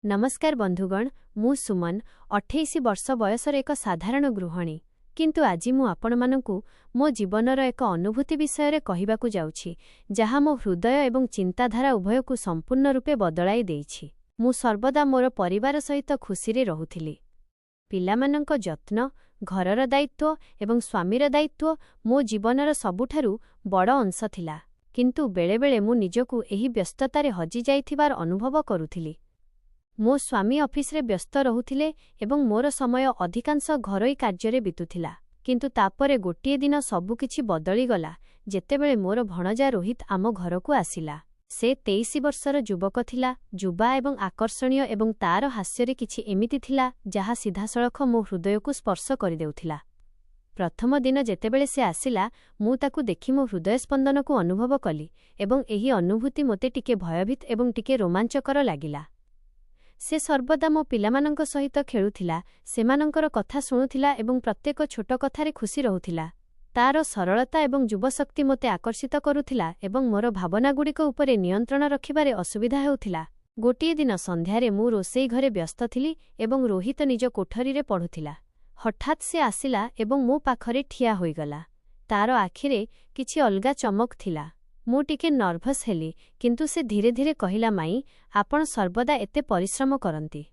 नमस्कार बंधुगण, मु सुमन 28 वर्ष बयसर एक साधारण गृहिणी। किंतु आज मु आपणमानंकु मो जीवनर एक अनुभूति विषय कहिबाकु जाउछि, जहा मो हृदय एवं चिंताधारा उभयकु संपूर्ण रूपे बदलाई देइछि। मु सर्वदा मोर परिवार सहित खुशी रे रहुथिली। पिलामानंक जत्न, घरर दायित्व एवं स्वामीर दायित्व मो जीवनर सबुठारु बड़ अंश थिला। किंतु बेले बेले मु निजकु एही व्यस्ततारे हजि जाइथिबार अनुभव करुथिली। मो स्वामी ऑफिस रे व्यस्त रहुथिले एवं मोर समय अधिकांश घरोई कार्य बीतुथिला। किंतु तापरे गोटिए दिन सबुकिछि बदली गला जेतेबेले मोर भणजा रोहित आम घरकु आसिला। से 23 वर्षर युवक थिला, युवा एवं आकर्षणीय एवं तार हास्यरे किछि एमिति थिला जहा सीधासळख मो हृदयकु स्पर्श करि देउथिला। प्रथम दिन जेतेबेले से आसिला, मु ताकु देखि मो हृदय स्पंदनकु अनुभव कली एवं एही अनुभूति मोते टिके भयभीत एवं टिके रोमांचकर लागिला। से सर्वदा मो पिलामानंक सहित खेलुथिला, सेमानंकर कथा शुणुथिला एवं प्रत्येक छोट कथारे खुशी रहुथिला। तार सरलता एवं युवशक्ति मोते आकर्षित करुथिला एवं मोर भावनागुड़िक उपरे नियंत्रण रखिबारे असुविधा हेउथिला। गोटिए दिन संध्यारे मु रोसेई घरे व्यस्त थिली एवं रोहित निज कोठरी रे पढुथिला। हठात से आसिला एवं मो पाखरे ठिया होइगला। तार आखिरे किछि अलगा चमक थिला। मु टिके नर्भस हेली, किंतु से धीरे धीरे कहिला, माई आपण सर्वदा एते परिश्रम करंती,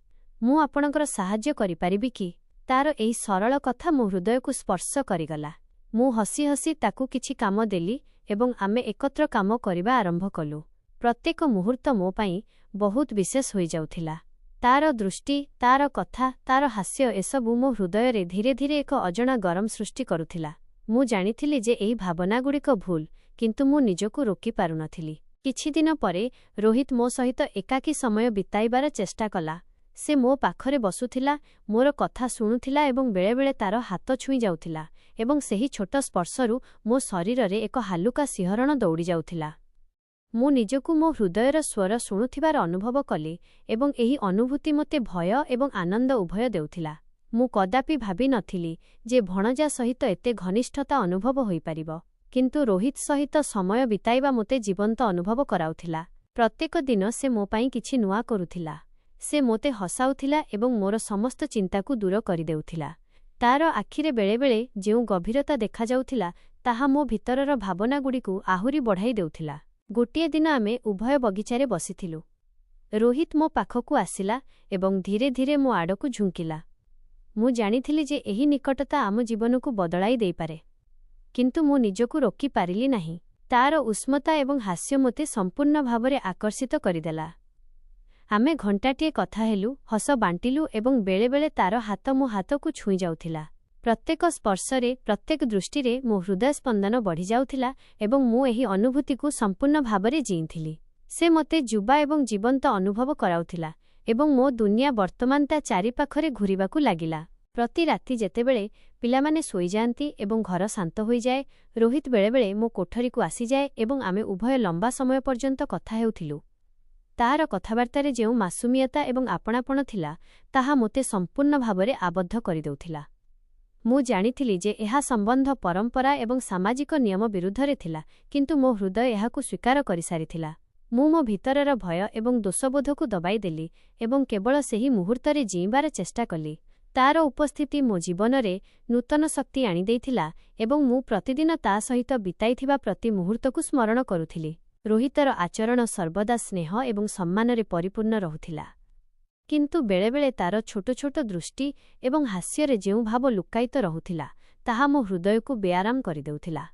मु आपणकर साहाय्य करि परिबि कि? तार एही सरल कथा मो हृदय को स्पर्श करिगला। मु हसी हसी ताकू किछि काम देली एवं आमे एकत्र काम करिबा आरंभ कलु। प्रत्येक मुहूर्त मो पई बहुत विशेष होई जाउथिला। तार दृष्टि, तार कथा, तार हास्य एसबु मो हृदय रे धीरे धीरे एक अजणा गरम सृष्टि करुथिला। मु जानिथिली जे एही भावनागुड़िक भूल, किंतु मु निजकु रोकी पारु नथिली। किछि दिन परे रोहित मो सहित एकाकी समय बिताइबार चेष्टा कला। से मो पाखरे बसुथिला, मोर कथा शुणुथिला एवं बेले बेले तार हाथ छुई जाउथिला एवं सेही छोट स्पर्शरु मो शरीर रे एक हालुका सिहरण दौड़ी जाउथिला। मु निजकु मो हृदयर स्वर शुणुथिबार अनुभव कली एवं एही अनुभूति मोते भय एवं आनंद उभय देउथिला। मु कदापि भाबी नथिली जे भणजा सहित एते घनिष्ठता अनुभव होई परिबो। किंतु रोहित सहित समय बिताइबा मोते जीवंत अनुभव कराउथिला। प्रत्येक दिन से मो पई किछि नुआ करुथिला। से मोते हसाउथिला एवं मोर समस्त चिंता को दूर करि देउथिला। तार आखिरे बेले बेले जेउ गभीरता देखा जाउथिला, ताहा मो भितरर भावनागुड़िकु आहुरी बढ़ाई देउथिला। गोटिए दिन आमे उभय बगीचारे बसिथिलु। रोहित मो पाखकु आसिला एवं धीरे धीरे मो आडकु झुंकिला। मु जानिथिली जे एही निकटता आम जीवनकु बदलाई देई पारे, किंतु मु निजकु रोकी पारिली नाही। तार उष्मता एवं हास्य मोते संपूर्ण भावरे आकर्षित करिदेला। आमे घंटाटिए कथा हेलु, हस बांटिलु एवं बेले बेले तार हाथ मो हाथकु छुई जाउथिला। प्रत्येक स्पर्शरे, प्रत्येक दृष्टिरे मो हृदय स्पंदन बढ़ी जाउथिला एवं मु एही अनुभूतिकु संपूर्ण भावरे जीइथिली। से मोते जुबा एवं जीवंत अनुभव कराउथिला एवं मो दुनिया वर्तमान ता चारि पाखरे घुरिबाकु लागिला। प्रति राति जेतेबेले पिलामाने सोई जांती एवं घर शांत होई जाए, रोहित बेले बेले मो कोठरी को आसी जाए एवं आमे उभय लंबा समय पर्यंत कथा हेउथिलु। तार कथाबार्तारे जेउ मासूमियता एवं आपणापण थिला, ताहा मोते संपूर्ण भावरे आबद्ध करि देउथिला। मु जानिथिली जे एहा संबंध परंपरा एवं सामाजिक नियम विरुद्धरे थिला, किंतु मो हृदय एहाकु स्वीकार करि सारिथिला। मु मो भितरर भय एवं दोषबोधकु दबाई देली एवं केवल सेही मुहूर्तरे जीइबार चेष्टा कली। तार उपस्थिति मो जीवनरे नूतन शक्ति आनी देइथिला एवं मु प्रतिदिन ता सहित बिताइथिबा प्रति मुहूर्तकु स्मरण करुथिली। रोहितर आचरण सर्वदा स्नेह एवं सम्मानरे परिपूर्ण रहुथिला, किंतु बेले बेले तार छोट छोट दृष्टि एवं हास्यरे जेउ भाव लुकायित रहुथिला, ताहा मो हृदयकु बेआराम करि देउथिला।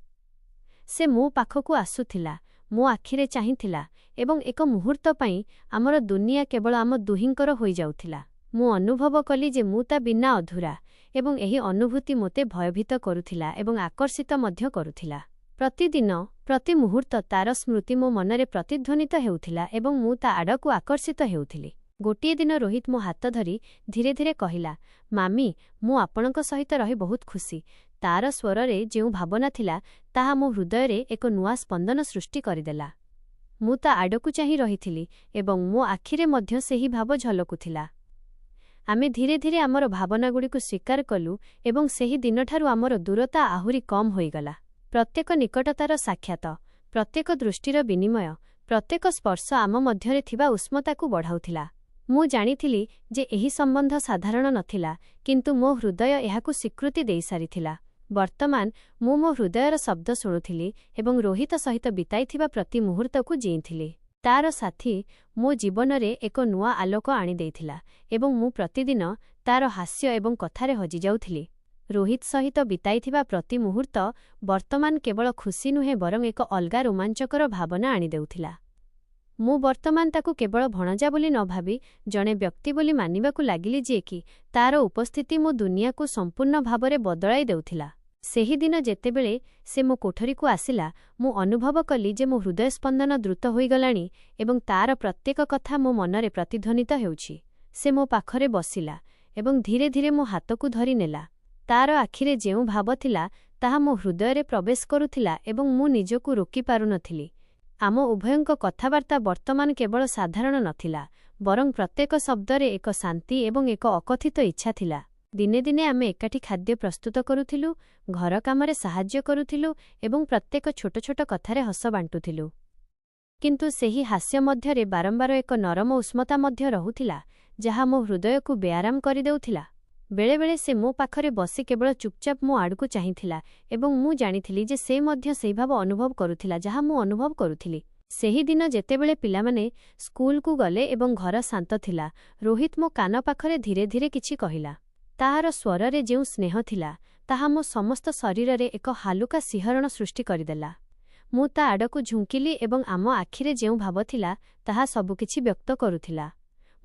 से मो पाखकु आसुथिला, मो आखिरे चाहिथिला एवं एक मुहूर्त पई आमर दुनिया केवल आम दुहिंकर होई जाउथिला। मु अनुभव कली जे मु ता बिना अधूरा एवं एही अनुभूति मोते भयभीत करुथिला एवं आकर्षित मध्य करुथिला। प्रतिदिन प्रति मुहूर्त तार स्मृति मो मनरे प्रतिध्वनित हेउथिला एवं मु ता आडकु आकर्षित हेउथिली। गोटिए दिन रोहित मो हाथ धरी धीरे धीरे कहिला, मामी मु आपणक सहित रही बहुत खुशी। तार स्वररे जेउ भावना थिला, ताहा मो हृदय रे एक नुआ स्पंदन सृष्टि करिदेला। मु ता आडकु चाहि रहिथिली एवं मो आखिरे मध्य सेही भाव झलकुथिला। आमे धीरे धीरे आमर भावनागुड़िकु स्वीकार कलु एवं सेही दिनठारु आमर दूरता आहुरी कम होइगला। प्रत्येक निकटतार साक्षात, प्रत्येक दृष्टिर विनिमय, प्रत्येक स्पर्श आम मध्यरे थिबा उष्मताकु बढ़ाउथिला। ମୁଁ ଜାଣିଥିଲି ଯେ ଏହି ସମ୍ବନ୍ଧ ସାଧାରଣ ନଥିଲା, କିନ୍ତୁ ମୋ ହୃଦୟ ଏହାକୁ ସ୍ୱୀକୃତି ଦେଇସାରିଥିଲା। ବର୍ତ୍ତମାନ ମୁଁ ମୋ ହୃଦୟର ଶବ୍ଦ ଶୁଣୁଥିଲି ଏବଂ ରୋହିତ ସହିତ ବିତାଇଥିବା ପ୍ରତି ମୁହୂର୍ତ୍ତକୁ ଜିଇଁଥିଲି। ତାର ସାଥୀ ମୋ ଜୀବନରେ ଏକ ନୂଆ ଆଲୋକ ଆଣିଦେଇଥିଲା ଏବଂ ମୁଁ ପ୍ରତିଦିନ ତାର ହାସ୍ୟ ଏବଂ କଥାରେ ହଜିଯାଉଥିଲି। ରୋହିତ ସହିତ ବିତାଇଥିବା ପ୍ରତି ମୁହୂର୍ତ୍ତ ବର୍ତ୍ତମାନ କେବଳ ଖୁସି ନୁହେଁ ବରଂ ଏକ ଅଲଗା ରୋମାଞ୍ଚକର ଭାବନା ଆଣିଦେଉଥିଲା। ମୁଁ ବର୍ତ୍ତମାନ ତାକୁ କେବଳ ଭଣଜା ବୋଲି ନ ଭାବି ଜଣେ ବ୍ୟକ୍ତି ବୋଲି ମାନିବାକୁ ଲାଗିଲି ଯିଏକି ତାର ଉପସ୍ଥିତି ମୋ ଦୁନିଆକୁ ସମ୍ପୂର୍ଣ୍ଣ ଭାବରେ ବଦଳାଇ ଦେଉଥିଲା। ସେହିଦିନ ଯେତେବେଳେ ସେ ମୋ କୋଠରୀକୁ ଆସିଲା, ମୁଁ ଅନୁଭବ କଲି ଯେ ମୋ ହୃଦୟ ସ୍ପନ୍ଦନ ଦ୍ରୁତ ହୋଇଗଲାଣି ଏବଂ ତାର ପ୍ରତ୍ୟେକ କଥା ମୋ ମନରେ ପ୍ରତିଧ୍ୱନିତ ହେଉଛି। ସେ ମୋ ପାଖରେ ବସିଲା ଏବଂ ଧୀରେ ଧୀରେ ମୋ ହାତକୁ ଧରିନେଲା। ତାର ଆଖିରେ ଯେଉଁ ଭାବ ଥିଲା ତାହା ମୋ ହୃଦୟରେ ପ୍ରବେଶ କରୁଥିଲା ଏବଂ ମୁଁ ନିଜକୁ ରୋକିପାରୁନଥିଲି। ଆମ ଉଭୟଙ୍କ କଥାବାର୍ତ୍ତା ବର୍ତ୍ତମାନ କେବଳ ସାଧାରଣ ନଥିଲା, ବରଂ ପ୍ରତ୍ୟେକ ଶବ୍ଦରେ ଏକ ଶାନ୍ତି ଏବଂ ଏକ ଅକଥିତ ଇଚ୍ଛା ଥିଲା। ଦିନେ ଦିନେ ଆମେ ଏକାଠି ଖାଦ୍ୟ ପ୍ରସ୍ତୁତ କରୁଥିଲୁ, ଘର କାମରେ ସାହାଯ୍ୟ କରୁଥିଲୁ ଏବଂ ପ୍ରତ୍ୟେକ ଛୋଟ ଛୋଟ କଥାରେ ହସ ବାଣ୍ଟୁଥିଲୁ। କିନ୍ତୁ ସେହି ହାସ୍ୟ ମଧ୍ୟରେ ବାରମ୍ବାର ଏକ ନରମ ଉଷ୍ମତା ମଧ୍ୟ ରହୁଥିଲା, ଯାହା ମୋ ହୃଦୟକୁ ବେଆରାମ କରିଦେଉଥିଲା। ବେଳେବେଳେ ସେ ମୋ ପାଖରେ ବସି କେବଳ ଚୁପଚାପ ମୋ ଆଡ଼କୁ ଚାହିଁଥିଲା ଏବଂ ମୁଁ ଜାଣିଥିଲି ଯେ ସେ ମଧ୍ୟ ସେହି ଭାବ ଅନୁଭବ କରୁଥିଲା ଯାହା ମୁଁ ଅନୁଭବ କରୁଥିଲି। ସେହିଦିନ ଯେତେବେଳେ ପିଲାମାନେ ସ୍କୁଲକୁ ଗଲେ ଏବଂ ଘର ଶାନ୍ତ ଥିଲା, ରୋହିତ ମୋ କାନ ପାଖରେ ଧୀରେ ଧୀରେ କିଛି କହିଲା। ତାହାର ସ୍ୱରରେ ଯେଉଁ ସ୍ନେହ ଥିଲା, ତାହା ମୋ ସମସ୍ତ ଶରୀରରେ ଏକ ହାଲୁକା ଶିହରଣ ସୃଷ୍ଟି କରିଦେଲା। ମୁଁ ତା ଆଡ଼କୁ ଝୁଙ୍କିଲି ଏବଂ ଆମ ଆଖିରେ ଯେଉଁ ଭାବ ଥିଲା ତାହା ସବୁକିଛି ବ୍ୟକ୍ତ କରୁଥିଲା।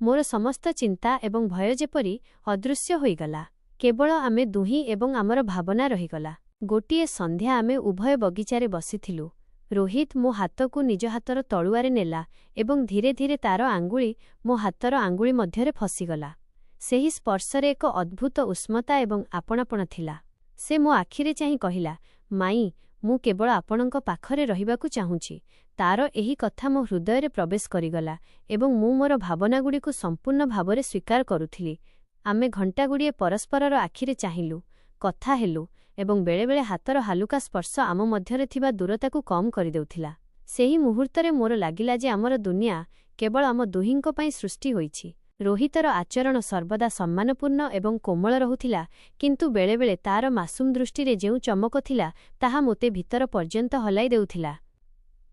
ମୋର ସମସ୍ତ ଚିନ୍ତା ଏବଂ ଭୟ ଯେପରି ଅଦୃଶ୍ୟ ହୋଇଗଲା। କେବଳ ଆମେ ଦୁହିଁ ଏବଂ ଆମର ଭାବନା ରହିଗଲା। ଗୋଟିଏ ସନ୍ଧ୍ୟା ଆମେ ଉଭୟ ବଗିଚାରେ ବସିଥିଲୁ। ରୋହିତ ମୋ ହାତକୁ ନିଜ ହାତର ତଳୁଆରେ ନେଲା ଏବଂ ଧୀରେ ଧୀରେ ତାର ଆଙ୍ଗୁଳି ମୋ ହାତର ଆଙ୍ଗୁଳି ମଧ୍ୟରେ ଫସିଗଲା। ସେହି ସ୍ପର୍ଶରେ ଏକ ଅଦ୍ଭୁତ ଉଷ୍ମତା ଏବଂ ଆପଣାପଣ ଥିଲା। ସେ ମୋ ଆଖିରେ ଚାହିଁ କହିଲା, ମାଇଁ, ମୁଁ କେବଳ ଆପଣଙ୍କ ପାଖରେ ରହିବାକୁ ଚାହୁଁଛି। ତାର ଏହି କଥା ମୋ ହୃଦୟରେ ପ୍ରବେଶ କରିଗଲା ଏବଂ ମୁଁ ମୋର ଭାବନାଗୁଡ଼ିକୁ ସମ୍ପୂର୍ଣ୍ଣ ଭାବରେ ସ୍ୱୀକାର କରୁଥିଲି। ଆମେ ଘଣ୍ଟାଗୁଡ଼ିଏ ପରସ୍ପରର ଆଖିରେ ଚାହିଁଲୁ, କଥା ହେଲୁ ଏବଂ ବେଳେବେଳେ ହାତର ହାଲୁକା ସ୍ପର୍ଶ ଆମ ମଧ୍ୟରେ ଥିବା ଦୂରତାକୁ କମ୍ କରିଦେଉଥିଲା। ସେହି ମୁହୂର୍ତ୍ତରେ ମୋର ଲାଗିଲା ଯେ ଆମର ଦୁନିଆ କେବଳ ଆମ ଦୁହିଁଙ୍କ ପାଇଁ ସୃଷ୍ଟି ହୋଇଛି। ରୋହିତର ଆଚରଣ ସର୍ବଦା ସମ୍ମାନପୂର୍ଣ୍ଣ ଏବଂ କୋମଳ ରହୁଥିଲା, କିନ୍ତୁ ବେଳେବେଳେ ତାର ମାସୁମ ଦୃଷ୍ଟିରେ ଯେଉଁ ଚମକ ଥିଲା ତାହା ମୋତେ ଭିତର ପର୍ଯ୍ୟନ୍ତ ହଲାଇ ଦେଉଥିଲା।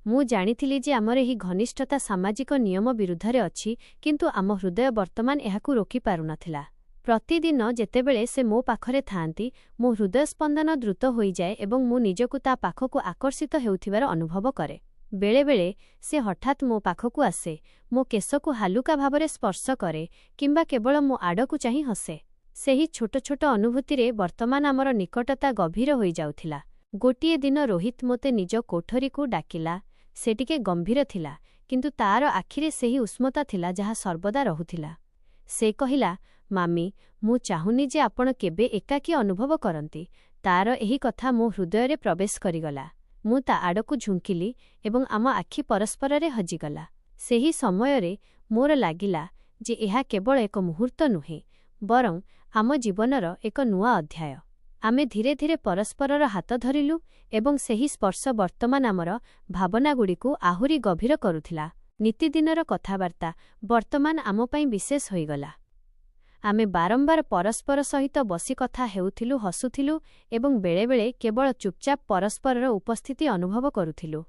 ମୁଁ ଜାଣିଥିଲି ଯେ ଆମର ଏହି ଘନିଷ୍ଠତା ସାମାଜିକ ନିୟମ ବିରୁଦ୍ଧରେ ଅଛି, କିନ୍ତୁ ଆମ ହୃଦୟ ବର୍ତ୍ତମାନ ଏହାକୁ ରୋକିପାରୁନଥିଲା। ପ୍ରତିଦିନ ଯେତେବେଳେ ସେ ମୋ ପାଖରେ ଥାଆନ୍ତି, ମୋ ହୃଦୟ ସ୍ପନ୍ଦନ ଦ୍ରୁତ ହୋଇଯାଏ ଏବଂ ମୁଁ ନିଜକୁ ତା ପାଖକୁ ଆକର୍ଷିତ ହେଉଥିବାର ଅନୁଭବ କରେ। ବେଳେବେଳେ ସେ ହଠାତ୍ ମୋ ପାଖକୁ ଆସେ, ମୋ କେଶକୁ ହାଲୁକା ଭାବରେ ସ୍ପର୍ଶ କରେ କିମ୍ବା କେବଳ ମୋ ଆଡ଼କୁ ଚାହିଁ ହସେ। ସେହି ଛୋଟ ଛୋଟ ଅନୁଭୂତିରେ ବର୍ତ୍ତମାନ ଆମର ନିକଟତା ଗଭୀର ହୋଇଯାଉଥିଲା। ଗୋଟିଏ ଦିନ ରୋହିତ ମୋତେ ନିଜ କୋଠରୀକୁ ଡାକିଲା। ସେ ଟିକେ ଗମ୍ଭୀର ଥିଲା, କିନ୍ତୁ ତାର ଆଖିରେ ସେହି ଉଷ୍ମତା ଥିଲା ଯାହା ସର୍ବଦା ରହୁଥିଲା। ସେ କହିଲା, ମାମି, ମୁଁ ଚାହୁଁନି ଯେ ଆପଣ କେବେ ଏକାକୀ ଅନୁଭବ କରନ୍ତି। ତାର ଏହି କଥା ମୋ ହୃଦୟରେ ପ୍ରବେଶ କରିଗଲା। ମୁଁ ତା ଆଡ଼କୁ ଝୁଙ୍କିଲି ଏବଂ ଆମ ଆଖି ପରସ୍ପରରେ ହଜିଗଲା। ସେହି ସମୟରେ ମୋର ଲାଗିଲା ଯେ ଏହା କେବଳ ଏକ ମୁହୂର୍ତ୍ତ ନୁହେଁ, ବରଂ ଆମ ଜୀବନର ଏକ ନୂଆ ଅଧ୍ୟାୟ। ଆମେ ଧୀରେ ଧୀରେ ପରସ୍ପରର ହାତ ଧରିଲୁ ଏବଂ ସେହି ସ୍ପର୍ଶ ବର୍ତ୍ତମାନ ଆମର ଭାବନାଗୁଡ଼ିକୁ ଆହୁରି ଗଭୀର କରୁଥିଲା। ନିତିଦିନର କଥାବାର୍ତ୍ତା ବର୍ତ୍ତମାନ ଆମ ପାଇଁ ବିଶେଷ ହୋଇଗଲା। ଆମେ ବାରମ୍ବାର ପରସ୍ପର ସହିତ ବସି କଥା ହେଉଥିଲୁ, ହସୁଥିଲୁ ଏବଂ ବେଳେବେଳେ କେବଳ ଚୁପଚାପ ପରସ୍ପରର ଉପସ୍ଥିତି ଅନୁଭବ କରୁଥିଲୁ।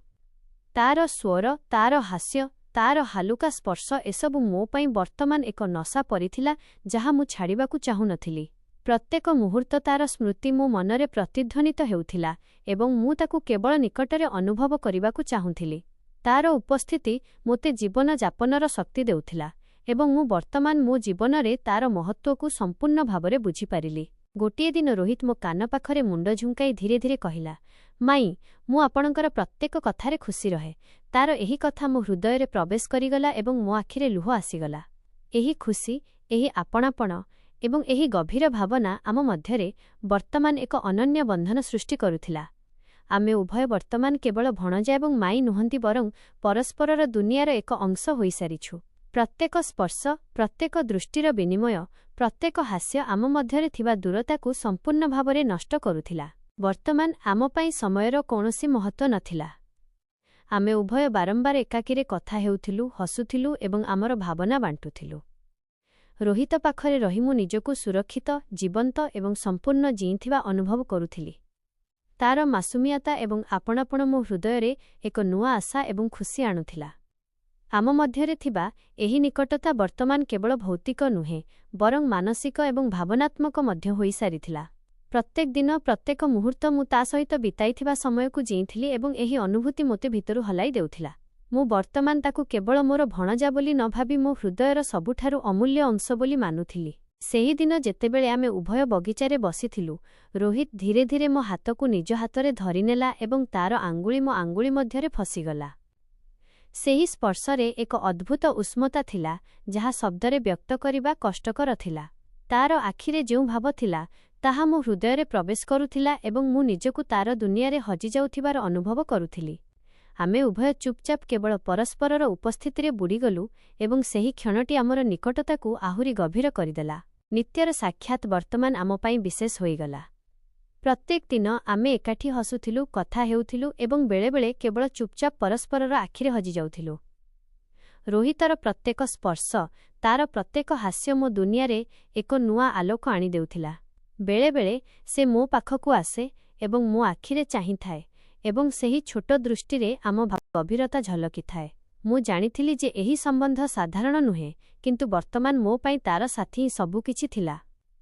ତାର ସ୍ୱର, ତାର ହାସ୍ୟ, ତାର ହାଲୁକା ସ୍ପର୍ଶ ଏସବୁ ମୋ ପାଇଁ ବର୍ତ୍ତମାନ ଏକ ନଶା ପରିଥିଲା ଯାହା ମୁଁ ଛାଡ଼ିବାକୁ ଚାହୁଁନଥିଲି। ପ୍ରତ୍ୟେକ ମୁହୂର୍ତ୍ତ ତାର ସ୍ମୃତି ମୋ ମନରେ ପ୍ରତିଧ୍ୱନିତ ହେଉଥିଲା ଏବଂ ମୁଁ ତାକୁ କେବଳ ନିକଟରେ ଅନୁଭବ କରିବାକୁ ଚାହୁଁଥିଲି। ତାର ଉପସ୍ଥିତି ମୋତେ ଜୀବନଯାପନର ଶକ୍ତି ଦେଉଥିଲା ଏବଂ ମୁଁ ବର୍ତ୍ତମାନ ମୋ ଜୀବନରେ ତାର ମହତ୍ତ୍ୱକୁ ସମ୍ପୂର୍ଣ୍ଣ ଭାବରେ ବୁଝିପାରିଲି। ଗୋଟିଏ ଦିନ ରୋହିତ ମୋ କାନ ପାଖରେ ମୁଣ୍ଡ ଝୁଙ୍କାଇ ଧୀରେ ଧୀରେ କହିଲା, ମାଇଁ, ମୁଁ ଆପଣଙ୍କର ପ୍ରତ୍ୟେକ କଥାରେ ଖୁସି ରହେ। ତାର ଏହି କଥା ମୋ ହୃଦୟରେ ପ୍ରବେଶ କରିଗଲା ଏବଂ ମୋ ଆଖିରେ ଲୁହ ଆସିଗଲା। ଏହି ଖୁସି, ଏହି ଆପଣାପଣ ଏବଂ ଏହି ଗଭୀର ଭାବନା ଆମ ମଧ୍ୟରେ ବର୍ତ୍ତମାନ ଏକ ଅନନ୍ୟ ବନ୍ଧନ ସୃଷ୍ଟି କରୁଥିଲା। ଆମେ ଉଭୟ ବର୍ତ୍ତମାନ କେବଳ ଭଣଜା ଏବଂ ମାଇଁ ନୁହନ୍ତି ବରଂ ପରସ୍ପରର ଦୁନିଆର ଏକ ଅଂଶ ହୋଇସାରିଛୁ। ପ୍ରତ୍ୟେକ ସ୍ପର୍ଶ, ପ୍ରତ୍ୟେକ ଦୃଷ୍ଟିର ବିନିମୟ, ପ୍ରତ୍ୟେକ ହାସ୍ୟ ଆମ ମଧ୍ୟରେ ଥିବା ଦୂରତାକୁ ସମ୍ପୂର୍ଣ୍ଣ ଭାବରେ ନଷ୍ଟ କରୁଥିଲା। ବର୍ତ୍ତମାନ ଆମ ପାଇଁ ସମୟର କୌଣସି ମହତ୍ତ୍ୱ ନଥିଲା। ଆମେ ଉଭୟ ବାରମ୍ବାର ଏକାକୀରେ କଥା ହେଉଥିଲୁ, ହସୁଥିଲୁ ଏବଂ ଆମର ଭାବନା ବାଣ୍ଟୁଥିଲୁ। ରୋହିତ ପାଖରେ ରହି ମୁଁ ନିଜକୁ ସୁରକ୍ଷିତ, ଜୀବନ୍ତ ଏବଂ ସମ୍ପୂର୍ଣ୍ଣ ଜିଇଁଥିବା ଅନୁଭବ କରୁଥିଲି। ତାର ମାସୁମିୟତା ଏବଂ ଆପଣାପଣ ମୋ ହୃଦୟରେ ଏକ ନୂଆ ଆଶା ଏବଂ ଖୁସି ଆଣୁଥିଲା। ଆମ ମଧ୍ୟରେ ଥିବା ଏହି ନିକଟତା ବର୍ତ୍ତମାନ କେବଳ ଭୌତିକ ନୁହେଁ, ବରଂ ମାନସିକ ଏବଂ ଭାବନାତ୍ମକ ମଧ୍ୟ ହୋଇସାରିଥିଲା। ପ୍ରତ୍ୟେକ ଦିନ, ପ୍ରତ୍ୟେକ ମୁହୂର୍ତ୍ତ ମୁଁ ତା ସହିତ ବିତାଇଥିବା ସମୟକୁ ଜିଇଁଥିଲି ଏବଂ ଏହି ଅନୁଭୂତି ମୋତେ ଭିତରୁ ହଲାଇ ଦେଉଥିଲା। ମୁଁ ବର୍ତ୍ତମାନ ତାକୁ କେବଳ ମୋର ଭଣଜା ବୋଲି ନ ଭାବି ମୋ ହୃଦୟର ସବୁଠାରୁ ଅମୂଲ୍ୟ ଅଂଶ ବୋଲି ମାନୁଥିଲି। ସେହିଦିନ ଯେତେବେଳେ ଆମେ ଉଭୟ ବଗିଚାରେ ବସିଥିଲୁ, ରୋହିତ ଧୀରେ ଧୀରେ ମୋ ହାତକୁ ନିଜ ହାତରେ ଧରିନେଲା ଏବଂ ତାର ଆଙ୍ଗୁଳି ମୋ ଆଙ୍ଗୁଳି ମଧ୍ୟରେ ଫସିଗଲା। ସେହି ସ୍ପର୍ଶରେ ଏକ ଅଦ୍ଭୁତ ଉଷ୍ମତା ଥିଲା, ଯାହା ଶବ୍ଦରେ ବ୍ୟକ୍ତ କରିବା କଷ୍ଟକର ଥିଲା। ତାର ଆଖିରେ ଯେଉଁ ଭାବ ଥିଲା, ତାହା ମୋ ହୃଦୟରେ ପ୍ରବେଶ କରୁଥିଲା ଏବଂ ମୁଁ ନିଜକୁ ତାର ଦୁନିଆରେ ହଜିଯାଉଥିବାର ଅନୁଭବ କରୁଥିଲି। ଆମେ ଉଭୟ ଚୁପଚାପ କେବଳ ପରସ୍ପରର ଉପସ୍ଥିତିରେ ବୁଡ଼ିଗଲୁ ଏବଂ ସେହି କ୍ଷଣଟି ଆମର ନିକଟତାକୁ ଆହୁରି ଗଭୀର କରିଦେଲା। ନିତ୍ୟର ସାକ୍ଷାତ ବର୍ତ୍ତମାନ ଆମ ପାଇଁ ବିଶେଷ ହୋଇଗଲା। ପ୍ରତ୍ୟେକ ଦିନ ଆମେ ଏକାଠି ହସୁଥିଲୁ, କଥା ହେଉଥିଲୁ ଏବଂ ବେଳେବେଳେ କେବଳ ଚୁପଚାପ ପରସ୍ପରର ଆଖିରେ ହଜିଯାଉଥିଲୁ। ରୋହିତର ପ୍ରତ୍ୟେକ ସ୍ପର୍ଶ, ତାର ପ୍ରତ୍ୟେକ ହାସ୍ୟ ମୋ ଦୁନିଆରେ ଏକ ନୂଆ ଆଲୋକ ଆଣିଦେଉଥିଲା। ବେଳେବେଳେ ସେ ମୋ ପାଖକୁ ଆସେ ଏବଂ ମୋ ଆଖିରେ ଚାହିଁଥାଏ ଏବଂ ସେହି ଛୋଟ ଦୃଷ୍ଟିରେ ଆମ ଗଭୀରତା ଝଲକିଥାଏ। ମୁଁ ଜାଣିଥିଲି ଯେ ଏହି ସମ୍ବନ୍ଧ ସାଧାରଣ ନୁହେଁ, କିନ୍ତୁ ବର୍ତ୍ତମାନ ମୋ ପାଇଁ ତାର ସାଥୀ ହିଁ ସବୁକିଛି ଥିଲା।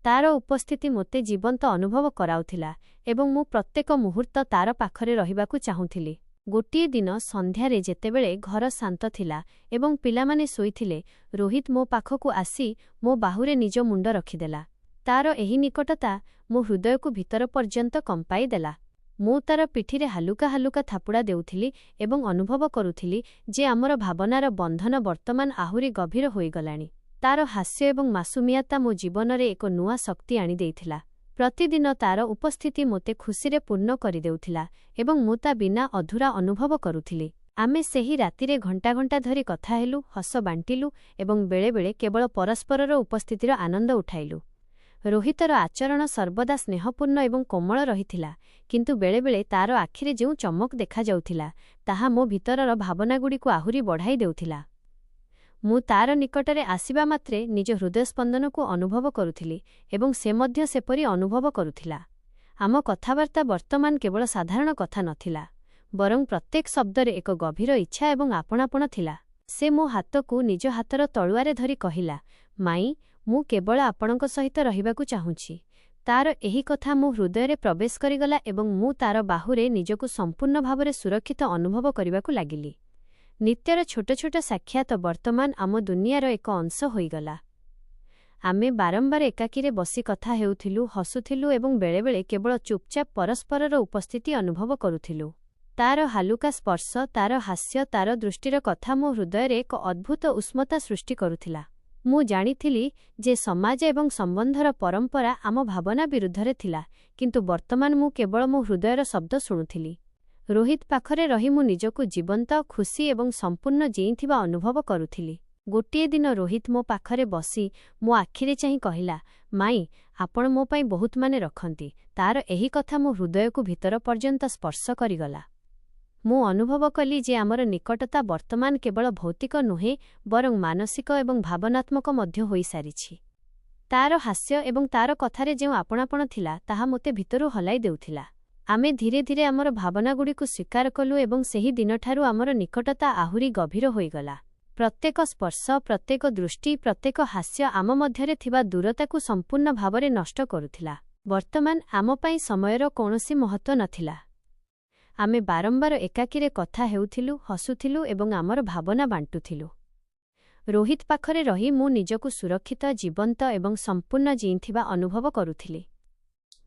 ତାର ଉପସ୍ଥିତି ମୋତେ ଜୀବନ୍ତ ଅନୁଭବ କରାଉଥିଲା ଏବଂ ମୁଁ ପ୍ରତ୍ୟେକ ମୁହୂର୍ତ୍ତ ତାର ପାଖରେ ରହିବାକୁ ଚାହୁଁଥିଲି। ଗୋଟିଏ ଦିନ ସନ୍ଧ୍ୟାରେ ଯେତେବେଳେ ଘର ଶାନ୍ତ ଥିଲା ଏବଂ ପିଲାମାନେ ଶୋଇଥିଲେ, ରୋହିତ ମୋ ପାଖକୁ ଆସି ମୋ ବାହୁରେ ନିଜ ମୁଣ୍ଡ ରଖିଦେଲା। ତାର ଏହି ନିକଟତା ମୋ ହୃଦୟକୁ ଭିତର ପର୍ଯ୍ୟନ୍ତ କମ୍ପାଇ ଦେଲା। ମୁଁ ତାର ପିଠିରେ ହାଲୁକା ହାଲୁକା ଥାପୁଡ଼ା ଦେଉଥିଲି ଏବଂ ଅନୁଭବ କରୁଥିଲି ଯେ ଆମର ଭାବନାର ବନ୍ଧନ ବର୍ତ୍ତମାନ ଆହୁରି ଗଭୀର ହୋଇଗଲାଣି। ତାର ହାସ୍ୟ ଏବଂ ମାସୁମିୟତା ମୋ ଜୀବନରେ ଏକ ନୂଆ ଶକ୍ତି ଆଣିଦେଇଥିଲା। ପ୍ରତିଦିନ ତାର ଉପସ୍ଥିତି ମୋତେ ଖୁସିରେ ପୂର୍ଣ୍ଣ କରିଦେଉଥିଲା ଏବଂ ମୁଁ ତା ବିନା ଅଧୁରା ଅନୁଭବ କରୁଥିଲି। ଆମେ ସେହି ରାତିରେ ଘଣ୍ଟା ଘଣ୍ଟା ଧରି କଥା ହେଲୁ, ହସ ବାଣ୍ଟିଲୁ ଏବଂ ବେଳେବେଳେ କେବଳ ପରସ୍ପରର ଉପସ୍ଥିତିର ଆନନ୍ଦ ଉଠାଇଲୁ। ରୋହିତର ଆଚରଣ ସର୍ବଦା ସ୍ନେହପୂର୍ଣ୍ଣ ଏବଂ କୋମଳ ରହିଥିଲା, କିନ୍ତୁ ବେଳେବେଳେ ତାର ଆଖିରେ ଯେଉଁ ଚମକ ଦେଖାଯାଉଥିଲା, ତାହା ମୋ ଭିତରର ଭାବନାଗୁଡ଼ିକୁ ଆହୁରି ବଢ଼ାଇ ଦେଉଥିଲା। ମୁଁ ତାର ନିକଟରେ ଆସିବା ମାତ୍ରେ ନିଜ ହୃଦୟସ୍ପନ୍ଦନକୁ ଅନୁଭବ କରୁଥିଲି ଏବଂ ସେ ମଧ୍ୟ ସେପରି ଅନୁଭବ କରୁଥିଲା। ଆମ କଥାବାର୍ତ୍ତା ବର୍ତ୍ତମାନ କେବଳ ସାଧାରଣ କଥା ନଥିଲା, ବରଂ ପ୍ରତ୍ୟେକ ଶବ୍ଦରେ ଏକ ଗଭୀର ଇଚ୍ଛା ଏବଂ ଆପଣାପଣ ଥିଲା। ସେ ମୋ ହାତକୁ ନିଜ ହାତର ତଳୁଆରେ ଧରି କହିଲା, ମାଇଁ, ମୁଁ କେବଳ ଆପଣଙ୍କ ସହିତ ରହିବାକୁ ଚାହୁଁଛି। ତାର ଏହି କଥା ମୋ ହୃଦୟରେ ପ୍ରବେଶ କରିଗଲା ଏବଂ ମୁଁ ତାର ବାହୁରେ ନିଜକୁ ସମ୍ପୂର୍ଣ୍ଣ ଭାବରେ ସୁରକ୍ଷିତ ଅନୁଭବ କରିବାକୁ ଲାଗିଲି। ନିତ୍ୟର ଛୋଟ ଛୋଟ ସାକ୍ଷାତ ବର୍ତ୍ତମାନ ଆମ ଦୁନିଆର ଏକ ଅଂଶ ହୋଇଗଲା। ଆମେ ବାରମ୍ବାର ଏକାକୀରେ ବସି କଥା ହେଉଥିଲୁ, ହସୁଥିଲୁ ଏବଂ ବେଳେବେଳେ କେବଳ ଚୁପଚାପ ପରସ୍ପରର ଉପସ୍ଥିତି ଅନୁଭବ କରୁଥିଲୁ। ତାର ହାଲୁକା ସ୍ପର୍ଶ, ତାର ହାସ୍ୟ, ତାର ଦୃଷ୍ଟିର କଥା ମୋ ହୃଦୟରେ ଏକ ଅଦ୍ଭୁତ ଉଷ୍ମତା ସୃଷ୍ଟି କରୁଥିଲା। ମୁଁ ଜାଣିଥିଲି ଯେ ସମାଜ ଏବଂ ସମ୍ବନ୍ଧର ପରମ୍ପରା ଆମ ଭାବନା ବିରୁଦ୍ଧରେ ଥିଲା, କିନ୍ତୁ ବର୍ତ୍ତମାନ ମୁଁ କେବଳ ମୋ ହୃଦୟର ଶବ୍ଦ ଶୁଣୁଥିଲି। ରୋହିତ ପାଖରେ ରହି ମୁଁ ନିଜକୁ ଜୀବନ୍ତ, ଖୁସି ଏବଂ ସମ୍ପୂର୍ଣ୍ଣ ଜିଇଁଥିବା ଅନୁଭବ କରୁଥିଲି। ଗୋଟିଏ ଦିନ ରୋହିତ ମୋ ପାଖରେ ବସି ମୋ ଆଖିରେ ଚାହିଁ କହିଲା, ମାଇଁ, ଆପଣ ମୋ ପାଇଁ ବହୁତ ମାନେ ରଖନ୍ତି। ତାର ଏହି କଥା ମୋ ହୃଦୟକୁ ଭିତର ପର୍ଯ୍ୟନ୍ତ ସ୍ପର୍ଶ କରିଗଲା। ମୁଁ ଅନୁଭବ କଲି ଯେ ଆମର ନିକଟତା ବର୍ତ୍ତମାନ କେବଳ ଭୌତିକ ନୁହେଁ, ବରଂ ମାନସିକ ଏବଂ ଭାବନାତ୍ମକ ମଧ୍ୟ ହୋଇସାରିଛି। ତାର ହାସ୍ୟ ଏବଂ ତାର କଥାରେ ଯେଉଁ ଆପଣାପଣ ଥିଲା, ତାହା ମୋତେ ଭିତରୁ ହଲାଇ ଦେଉଥିଲା। ଆମେ ଧୀରେ ଧୀରେ ଆମର ଭାବନାଗୁଡ଼ିକୁ ସ୍ୱୀକାର କଲୁ ଏବଂ ସେହି ଦିନଠାରୁ ଆମର ନିକଟତା ଆହୁରି ଗଭୀର ହୋଇଗଲା। ପ୍ରତ୍ୟେକ ସ୍ପର୍ଶ, ପ୍ରତ୍ୟେକ ଦୃଷ୍ଟି, ପ୍ରତ୍ୟେକ ହାସ୍ୟ ଆମ ମଧ୍ୟରେ ଥିବା ଦୂରତାକୁ ସମ୍ପୂର୍ଣ୍ଣ ଭାବରେ ନଷ୍ଟ କରୁଥିଲା। ବର୍ତ୍ତମାନ ଆମ ପାଇଁ ସମୟର କୌଣସି ମହତ୍ତ୍ୱ ନଥିଲା। ଆମେ ବାରମ୍ବାର ଏକାକୀରେ କଥା ହେଉଥିଲୁ, ହସୁଥିଲୁ ଏବଂ ଆମର ଭାବନା ବାଣ୍ଟୁଥିଲୁ। ରୋହିତ ପାଖରେ ରହି ମୁଁ ନିଜକୁ ସୁରକ୍ଷିତ, ଜୀବନ୍ତ ଏବଂ ସମ୍ପୂର୍ଣ୍ଣ ଜିଇଁଥିବା ଅନୁଭବ କରୁଥିଲି।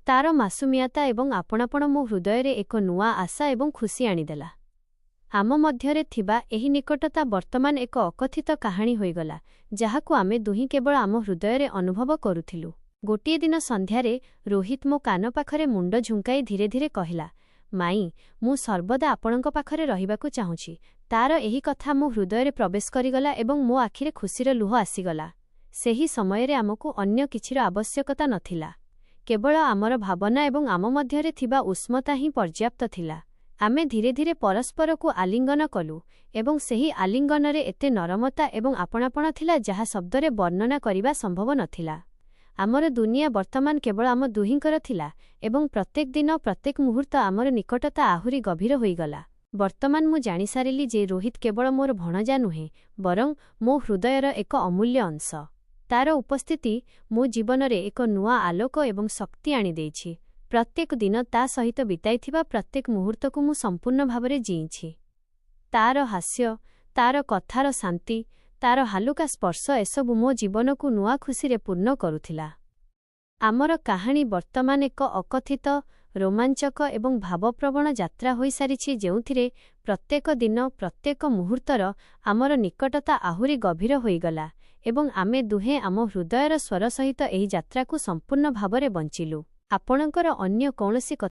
ତାର ମାସୁମିୟତା ଏବଂ ଆପଣାପଣ ମୋ ହୃଦୟରେ ଏକ ନୂଆ ଆଶା ଏବଂ ଖୁସି ଆଣିଦେଲା। ଆମ ମଧ୍ୟରେ ଥିବା ଏହି ନିକଟତା ବର୍ତ୍ତମାନ ଏକ ଅକଥିତ କାହାଣୀ ହୋଇଗଲା, ଯାହାକୁ ଆମେ ଦୁହିଁ କେବଳ ଆମ ହୃଦୟରେ ଅନୁଭବ କରୁଥିଲୁ। ଗୋଟିଏ ଦିନ ସନ୍ଧ୍ୟାରେ ରୋହିତ ମୋ କାନ ପାଖରେ ମୁଣ୍ଡ ଝୁଙ୍କାଇ ଧୀରେ ଧୀରେ କହିଲା, ମାଇଁ, ମୁଁ ସର୍ବଦା ଆପଣଙ୍କ ପାଖରେ ରହିବାକୁ ଚାହୁଁଛି। ତାର ଏହି କଥା ମୋ ହୃଦୟରେ ପ୍ରବେଶ କରିଗଲା ଏବଂ ମୋ ଆଖିରେ ଖୁସିର ଲୁହ ଆସିଗଲା। ସେହି ସମୟରେ ଆମକୁ ଅନ୍ୟ କିଛିର ଆବଶ୍ୟକତା ନଥିଲା। କେବଳ ଆମର ଭାବନା ଏବଂ ଆମ ମଧ୍ୟରେ ଥିବା ଉଷ୍ମତା ହିଁ ପର୍ଯ୍ୟାପ୍ତ ଥିଲା। ଆମେ ଧୀରେ ଧୀରେ ପରସ୍ପରକୁ ଆଲିଙ୍ଗନ କଲୁ ଏବଂ ସେହି ଆଲିଙ୍ଗନରେ ଏତେ ନରମତା ଏବଂ ଆପଣାପଣ ଥିଲା ଯାହା ଶବ୍ଦରେ ବର୍ଣ୍ଣନା କରିବା ସମ୍ଭବ ନଥିଲା। ଆମର ଦୁନିଆ ବର୍ତ୍ତମାନ କେବଳ ଆମ ଦୁହିଁଙ୍କର ଥିଲା ଏବଂ ପ୍ରତ୍ୟେକ ଦିନ ପ୍ରତ୍ୟେକ ମୁହୂର୍ତ୍ତ ଆମର ନିକଟତା ଆହୁରି ଗଭୀର ହୋଇଗଲା। ବର୍ତ୍ତମାନ ମୁଁ ଜାଣିସାରିଲି ଯେ ରୋହିତ କେବଳ ମୋର ଭଣଜା ନୁହେଁ ବରଂ ମୋ ହୃଦୟର ଏକ ଅମୂଲ୍ୟ ଅଂଶ। ତାର ଉପସ୍ଥିତି ମୋ ଜୀବନରେ ଏକ ନୂଆ ଆଲୋକ ଏବଂ ଶକ୍ତି ଆଣିଦେଇଛି। ପ୍ରତ୍ୟେକ ଦିନ ତା ସହିତ ବିତାଇଥିବା ପ୍ରତ୍ୟେକ ମୁହୂର୍ତ୍ତକୁ ମୁଁ ସମ୍ପୂର୍ଣ୍ଣ ଭାବରେ ଜୀଇଁଛି। ତାର ହାସ୍ୟ, ତାର କଥାର ଶାନ୍ତି, ତାର ହାଲୁକା ସ୍ପର୍ଶ ଏସବୁ ମୋ ଜୀବନକୁ ନୂଆ ଖୁସିରେ ପୂର୍ଣ୍ଣ କରୁଥିଲା। ଆମର କାହାଣୀ ବର୍ତ୍ତମାନ ଏକ ଅକଥିତ, ରୋମାଞ୍ଚକ ଏବଂ ଭାବପ୍ରବଣ ଯାତ୍ରା ହୋଇସାରିଛି ଯେଉଁଥିରେ ପ୍ରତ୍ୟେକ ଦିନ ପ୍ରତ୍ୟେକ ମୁହୂର୍ତ୍ତର ଆମର ନିକଟତା ଆହୁରି ଗଭୀର ହୋଇଗଲା ଏବଂ ଆମେ ଦୁହେଁ ଆମ ହୃଦୟର ସ୍ୱର ସହିତ ଏହି ଯାତ୍ରାକୁ ସମ୍ପୂର୍ଣ୍ଣ ଭାବରେ ବଞ୍ଚିଲୁ। ଆପଣଙ୍କର ଅନ୍ୟ କୌଣସି